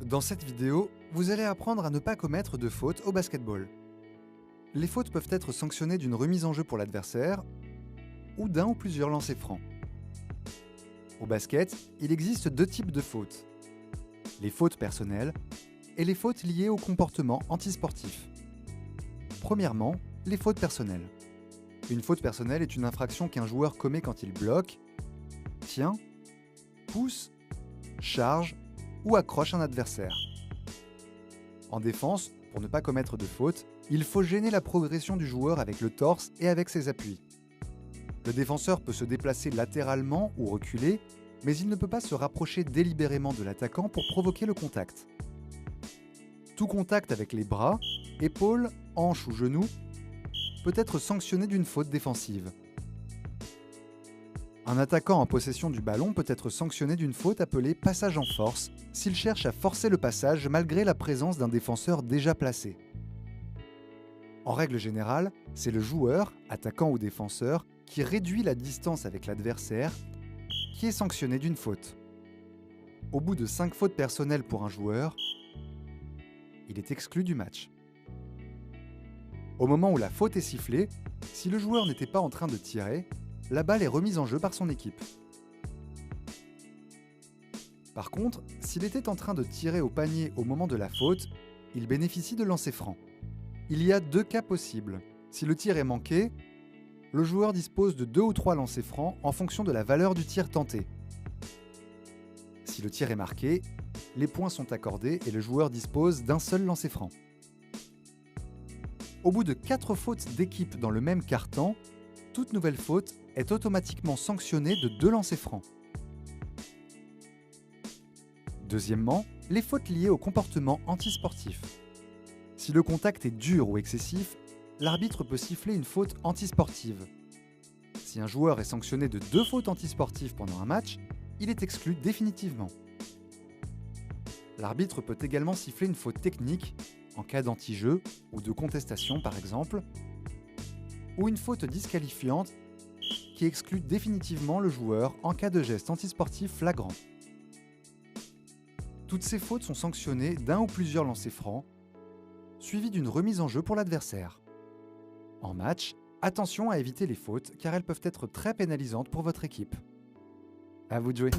Dans cette vidéo, vous allez apprendre à ne pas commettre de fautes au basketball. Les fautes peuvent être sanctionnées d'une remise en jeu pour l'adversaire ou d'un ou plusieurs lancers francs. Au basket, il existe deux types de fautes. Les fautes personnelles et les fautes liées au comportement antisportif. Premièrement, les fautes personnelles. Une faute personnelle est une infraction qu'un joueur commet quand il bloque, tient, pousse, charge ou accroche un adversaire. En défense, pour ne pas commettre de faute, il faut gêner la progression du joueur avec le torse et avec ses appuis. Le défenseur peut se déplacer latéralement ou reculer, mais il ne peut pas se rapprocher délibérément de l'attaquant pour provoquer le contact. Tout contact avec les bras, épaules, hanches ou genoux peut être sanctionné d'une faute défensive. Un attaquant en possession du ballon peut être sanctionné d'une faute appelée passage en force s'il cherche à forcer le passage malgré la présence d'un défenseur déjà placé. En règle générale, c'est le joueur, attaquant ou défenseur, qui réduit la distance avec l'adversaire, qui est sanctionné d'une faute. Au bout de 5 fautes personnelles pour un joueur, il est exclu du match. Au moment où la faute est sifflée, si le joueur n'était pas en train de tirer, la balle est remise en jeu par son équipe. Par contre, s'il était en train de tirer au panier au moment de la faute, il bénéficie de lancers francs. Il y a deux cas possibles. Si le tir est manqué, le joueur dispose de 2 ou 3 lancers francs en fonction de la valeur du tir tenté. Si le tir est marqué, les points sont accordés et le joueur dispose d'un seul lancer franc. Au bout de 4 fautes d'équipe dans le même quart-temps, toute nouvelle faute est automatiquement sanctionnée de 2 lancers francs. Deuxièmement, les fautes liées au comportement antisportif. Si le contact est dur ou excessif, l'arbitre peut siffler une faute antisportive. Si un joueur est sanctionné de 2 fautes antisportives pendant un match, il est exclu définitivement. L'arbitre peut également siffler une faute technique, en cas d'anti-jeu ou de contestation par exemple, ou une faute disqualifiante qui exclut définitivement le joueur en cas de geste antisportif flagrant. Toutes ces fautes sont sanctionnées d'un ou plusieurs lancers francs, suivis d'une remise en jeu pour l'adversaire. En match, attention à éviter les fautes car elles peuvent être très pénalisantes pour votre équipe. À vous de jouer!